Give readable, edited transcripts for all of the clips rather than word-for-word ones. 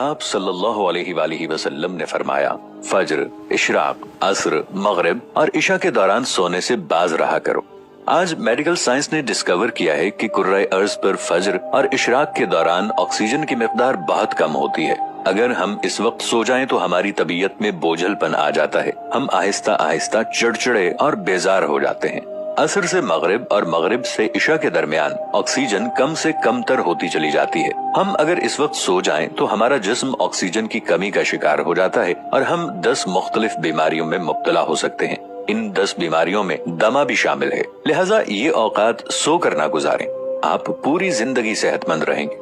आप सल्लल्लाहु अलैहि वसल्लम ने फरमाया, फज्र, इशराक, असर, मगरिब और इशा के दौरान सोने से बाज रहा करो। आज मेडिकल साइंस ने डिस्कवर किया है कि कुर्राए अर्ज पर फज्र और इशराक के दौरान ऑक्सीजन की मिकदार बहुत कम होती है। अगर हम इस वक्त सो जाएं तो हमारी तबीयत में बोझलपन आ जाता है। हम आहिस्ता आहिस्ता चिड़चिड़े और बेजार हो जाते हैं। असर से मगरिब और मगरिब से इशा के दरमियान ऑक्सीजन कम से कम तर होती चली जाती है। हम अगर इस वक्त सो जाएं तो हमारा जिस्म ऑक्सीजन की कमी का शिकार हो जाता है और हम 10 मुख्तलिफ बीमारियों में मुब्तला हो सकते हैं। इन 10 बीमारियों में दमा भी शामिल है। लिहाजा ये औकात सो कर ना गुजारें। आप पूरी जिंदगी सेहतमंद रहेंगे।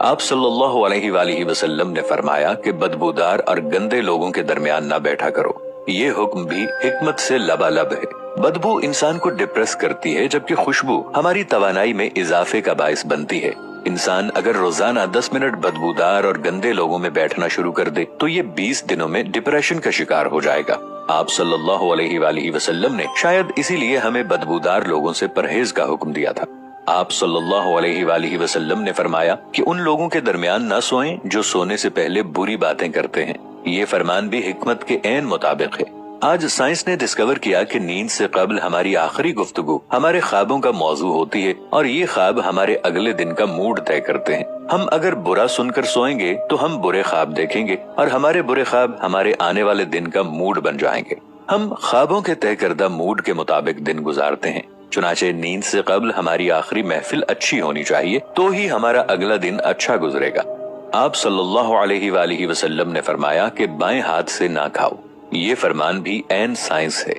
आप सल्लल्लाहु अलैहि वसल्लम ने फरमाया कि बदबूदार और गंदे लोगों के दरमियान ना बैठा करो। ये हुक्म भी हिकमत से लबालब है। बदबू इंसान को डिप्रेस करती है, जबकि खुशबू हमारी तवानाई में इजाफे का बाइस बनती है। इंसान अगर रोजाना 10 मिनट बदबूदार और गंदे लोगों में बैठना शुरू कर दे तो ये 20 दिनों में डिप्रेशन का शिकार हो जाएगा। आप सल्लल्लाहु अलैहि वसल्लम ने शायद इसीलिए हमें बदबूदार लोगों से परहेज का हुक्म दिया था। आप सल्लल्लाहु अलैहि वसल्लम ने फरमाया कि उन लोगों के दरमियान न सोएं जो सोने से पहले बुरी बातें करते हैं। ये फरमान भी हिकमत के ऐन मुताबिक है। आज साइंस ने डिस्कवर किया कि नींद से कबल हमारी आखिरी गुफ्तगू हमारे ख्वाबों का मौजू होती है और ये ख्वाब हमारे अगले दिन का मूड तय करते हैं। हम अगर बुरा सुनकर सोएंगे तो हम बुरे ख्वाब देखेंगे और हमारे बुरे ख्वाब हमारे आने वाले दिन का मूड बन जाएंगे। हम ख्वाबों के तय करदा मूड के मुताबिक दिन गुजारते हैं। चुनाचे नींद से कबल हमारी आखिरी महफिल अच्छी होनी चाहिए तो ही हमारा अगला दिन अच्छा गुजरेगा। आप सल्लल्लाहु अलैहि वसल्लम ने फरमाया कि बाएं हाथ से ना खाओ। ये फरमान भी ऐन साइंस है।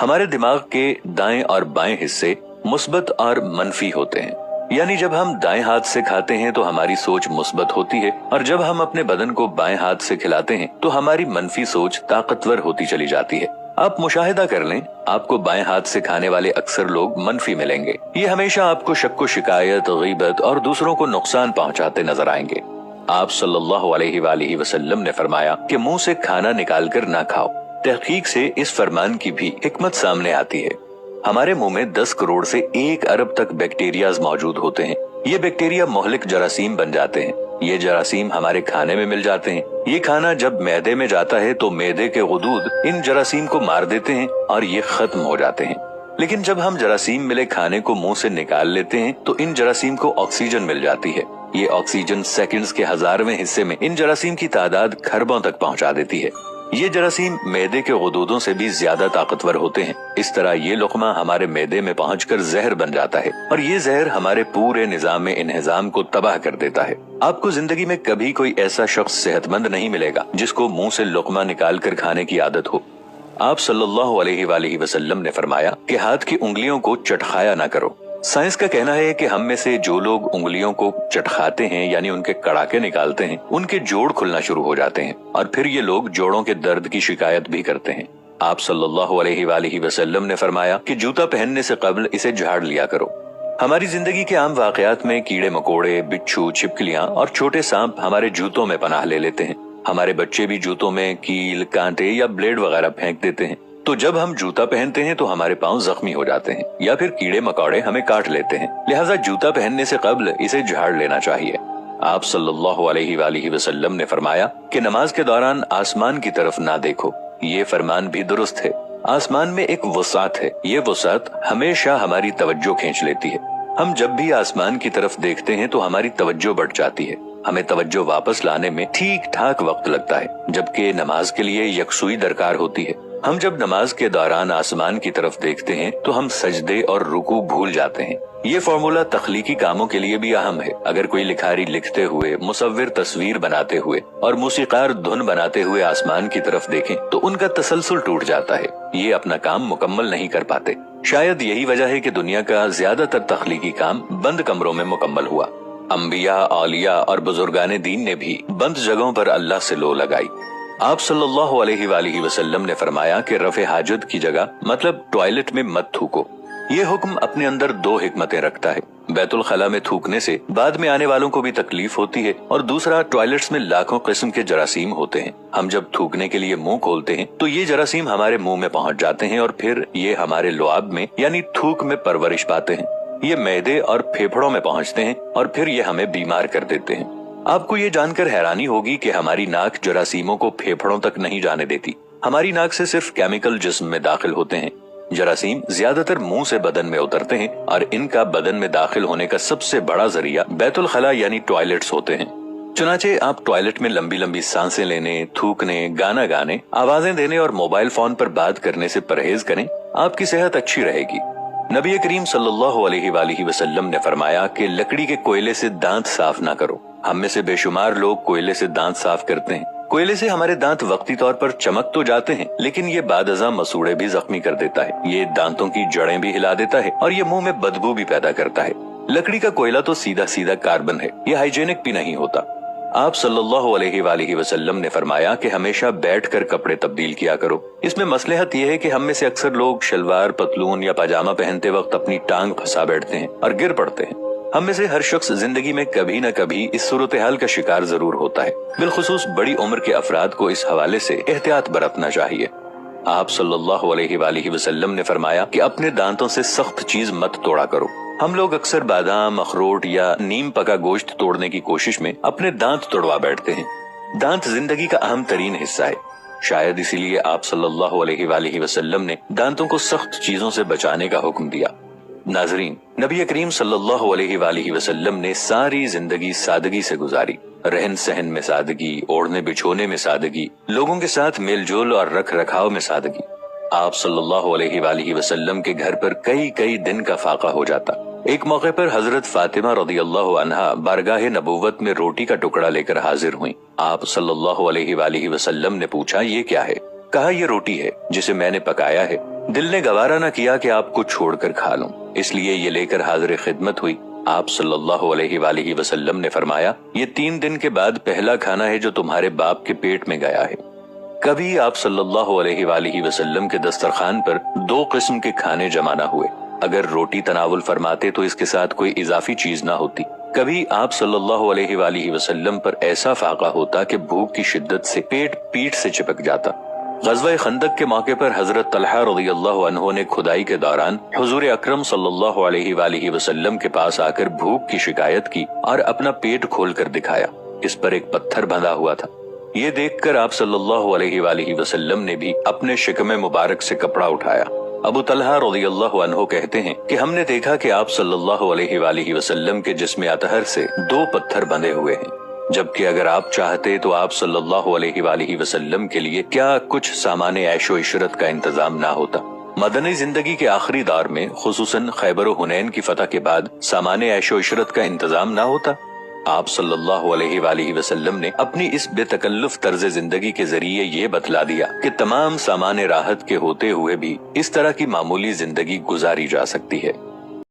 हमारे दिमाग के दाएं और बाएं हिस्से मुस्बत और मनफी होते हैं। यानी जब हम दाएं हाथ से खाते हैं तो हमारी सोच मुस्बत होती है और जब हम अपने बदन को बाएं हाथ से खिलाते हैं तो हमारी मनफी सोच ताकतवर होती चली जाती है। आप मुशाहिदा कर लें, आपको बाएं हाथ से खाने वाले अक्सर लोग मनफी मिलेंगे। ये हमेशा आपको शक्को शिकायत, गीबत और दूसरों को नुकसान पहुंचाते नजर आएंगे। आप सल्लल्लाहु अलैहि वसल्लम ने फरमाया कि मुंह से खाना निकाल कर ना खाओ। तहकीक से इस फरमान की भी हिकमत सामने आती है। हमारे मुंह में 10 करोड़ से 1 अरब तक बैक्टीरियाज मौजूद होते हैं। ये बैक्टीरिया मोहलिक जरासीम बन जाते हैं। ये जरासीम हमारे खाने में मिल जाते हैं। ये खाना जब मैदे में जाता है तो मैदे के गुदूद इन जरासीम को मार देते हैं और ये खत्म हो जाते हैं। लेकिन जब हम जरासीम मिले खाने को मुंह से निकाल लेते हैं तो इन जरासीम को ऑक्सीजन मिल जाती है। ये ऑक्सीजन सेकंड्स के 1000वें हिस्से में इन जरासीम की तादाद खरबों तक पहुंचा देती है। ये जरासीम मैदे के गुदूदों से भी ज्यादा ताकतवर होते हैं। इस तरह ये लुकमा हमारे मैदे में पहुंचकर जहर बन जाता है और ये जहर हमारे पूरे निजाम इंहिजाम को तबाह कर देता है। आपको जिंदगी में कभी कोई ऐसा शख्स सेहतमंद नहीं मिलेगा जिसको मुंह से लुकमा निकाल कर खाने की आदत हो। आप सल्लल्लाहु अलैहि वसल्लम ने फरमाया कि हाथ की उंगलियों को चटखाया ना करो। साइंस का कहना है कि हम में से जो लोग उंगलियों को चटखाते हैं यानी उनके कड़ाके निकालते हैं, उनके जोड़ खुलना शुरू हो जाते हैं और फिर ये लोग जोड़ों के दर्द की शिकायत भी करते हैं। आप सल्लल्लाहु अलैहि वसल्लम ने फरमाया कि जूता पहनने से कबल इसे झाड़ लिया करो। हमारी जिंदगी के आम वाकयात में कीड़े मकोड़े, बिच्छू, छिपकलियां और छोटे सांप हमारे जूतों में पनाह ले लेते हैं। हमारे बच्चे भी जूतों में कील, कांटे या ब्लेड वगैरह फेंक देते हैं। तो जब हम जूता पहनते हैं तो हमारे पांव जख्मी हो जाते हैं या फिर कीड़े मकोड़े हमें काट लेते हैं। लिहाजा जूता पहनने से कबल इसे झाड़ लेना चाहिए। आप सल्लल्लाहु अलैहि वसल्लम ने फरमाया कि नमाज के दौरान आसमान की तरफ ना देखो। ये फरमान भी दुरुस्त है। आसमान में एक वसात है। ये वसात हमेशा हमारी तवज्जो खींच लेती है। हम जब भी आसमान की तरफ देखते हैं तो हमारी तवज्जो बढ़ जाती है। हमें तवज्जो वापस लाने में ठीक ठाक वक्त लगता है, जबकि नमाज के लिए यकसुई दरकार होती है। हम जब नमाज के दौरान आसमान की तरफ देखते हैं तो हम सजदे और रुकू भूल जाते हैं। ये फॉर्मूला तख्लीकी कामों के लिए भी अहम है। अगर कोई लिखारी लिखते हुए, मुसव्विर तस्वीर बनाते हुए और मूसीकार धुन बनाते हुए आसमान की तरफ देखें तो उनका तसलसल टूट जाता है। ये अपना काम मुकम्मल नहीं कर पाते। शायद यही वजह है कि दुनिया का ज्यादातर तख्लीकी काम बंद कमरों में मुकम्मल हुआ। अंबिया, औलिया और बुजुर्गाने दीन ने भी बंद जगहों पर अल्लाह से लो लगाई। आप सल्लल्लाहु अलैहि वसल्लम ने फरमाया कि रफ़े हाजत की जगह मतलब टॉयलेट में मत थूको। ये हुक्म अपने अंदर 2 हिकमतें रखता है। बैतुल खला में थूकने से बाद में आने वालों को भी तकलीफ होती है और दूसरा, टॉयलेट्स में लाखों किस्म के जरासीम होते हैं। हम जब थूकने के लिए मुंह खोलते हैं तो ये जरासीम हमारे मुंह में पहुंच जाते हैं और फिर ये हमारे लुआब में यानी थूक में परवरिश पाते हैं। ये मैदे और फेफड़ों में पहुंचते हैं और फिर ये हमें बीमार कर देते हैं। आपको ये जानकर हैरानी होगी कि हमारी नाक जरासीमों को फेफड़ों तक नहीं जाने देती। हमारी नाक से सिर्फ केमिकल जिस्म में दाखिल होते हैं। जरासीम ज्यादातर मुंह से बदन में उतरते हैं और इनका बदन में दाखिल होने का सबसे बड़ा जरिया बैतुल खला यानी टॉयलेट्स होते हैं। चुनाचे आप टॉयलेट में लंबी लंबी सांसें लेने, थूकने, गाना गाने, आवाजें देने और मोबाइल फोन पर बात करने से परहेज करें, आपकी सेहत अच्छी रहेगी। नबी करीम सल्लल्लाहु अलैहि वसल्लम ने फरमाया कि लकड़ी के कोयले से दांत साफ ना करो। हम में से बेशुमार लोग कोयले से दांत साफ करते हैं। कोयले से हमारे दांत वक्ती तौर पर चमक तो जाते हैं, लेकिन ये बादअज़ा मसूड़े भी जख्मी कर देता है। ये दांतों की जड़ें भी हिला देता है और ये मुंह में बदबू भी पैदा करता है। लकड़ी का कोयला तो सीधा सीधा कार्बन है, ये हाइजेनिक भी नहीं होता। आप सल्लल्लाहु अलैहि वसल्लम ने फरमाया कि हमेशा बैठकर कपड़े तब्दील किया करो। इसमें मसलहत यह है कि हम में से अक्सर लोग शलवार, पतलून या पाजामा पहनते वक्त अपनी टांग फंसा बैठते हैं और गिर पड़ते हैं। हम में से हर शख्स जिंदगी में कभी न कभी इस सूरत हाल का शिकार जरूर होता है। बिलखुसूस बड़ी उम्र के अफराद को इस हवाले से एहतियात बरतना चाहिए। आप सल्लल्लाहु अलैहि वसल्लम ने फरमाया कि अपने दांतों से सख्त चीज मत तोड़ा करो। हम लोग अक्सर बादाम, अखरोट या नीम पका गोश्त तोड़ने की कोशिश में अपने दांत तोड़वा बैठते हैं। दांत जिंदगी का अहम तरीन हिस्सा है। शायद इसीलिए आप सल्लल्लाहु अलैहि वसल्लम ने दांतों को सख्त चीजों से बचाने का हुक्म दिया। नाजरीन, नबी करीम सल्लल्लाहु अलैहि वसल्लम ने सारी जिंदगी सादगी से गुजारी। रहन सहन में सादगी, ओढ़ने बिछोने में सादगी, लोगों के साथ मेलजोल और रख रखाव में सादगी। आप सल्लल्लाहु अलैहि वसल्लम के घर पर कई कई दिन का फाका हो जाता। एक मौके पर हजरत फातिमा रज़ियल्लाहु अन्हा बारगाह नबुव्वत में रोटी का टुकड़ा लेकर हाजिर हुई। आप सल्लल्लाहु अलैहि वसल्लम ने पूछा, ये क्या है? कहा, ये रोटी है जिसे मैंने पकाया है। दिल ने गवारा न किया कि आपको छोड़कर खा लूं, इसलिए ये लेकर हाजिर खिदमत हुई। आप सल्लल्लाहु अलैहि वसल्लम ने फरमाया, ये 3 दिन के बाद पहला खाना है जो तुम्हारे बाप के पेट में गया है। कभी आप सल्लल्लाहु अलैहि वसल्लम के दस्तरखान पर 2 किस्म के खाने जमा न हुए। अगर रोटी तनावुल फरमाते तो इसके साथ कोई इजाफी चीज ना होती। कभी आप सल्लल्लाहु अलैहि वसल्लम पर ऐसा फाका होता कि भूख की शिद्दत से पेट पीठ से चिपक जाता। ग़ज़वा खंदक के मौके पर हजरत तलहा रज़ियल्लाहु अन्हु ने खुदाई के दौरान हुजूर अकरम सल्लल्लाहु अलैहि वसल्लम के पास आकर भूख की शिकायत की और अपना पेट खोलकर दिखाया। इस पर एक पत्थर बंधा हुआ था। ये देखकर आप सल्लल्लाहु अलैहि वसल्लम ने भी अपने शिकमे मुबारक से कपड़ा उठाया। अबू तलहा रज़ियल्लाहु अन्हु कहते हैं कि हमने देखा कि आप सल्लल्लाहु अलैहि वसल्लम के जिस्म अतहर से 2 पत्थर बंधे हुए हैं, जबकि अगर आप चाहते तो आप सल्लल्लाहु अलैहि वसल्लम के लिए क्या कुछ सामान ऐशो इशरत का इंतजाम ना होता। मदनी जिंदगी के आखिरी दौर में खुसूसन खैबर और हुनैन की फतह के बाद सामान ऐशो इशरत का इंतजाम ना होता। आप सल्लल्लाहु अलैहि वसल्लम ने अपनी इस बेतकल्लुफ तर्ज जिंदगी के जरिए ये बतला दिया कि तमाम सामान राहत के होते हुए भी इस तरह की मामूली जिंदगी गुजारी जा सकती है।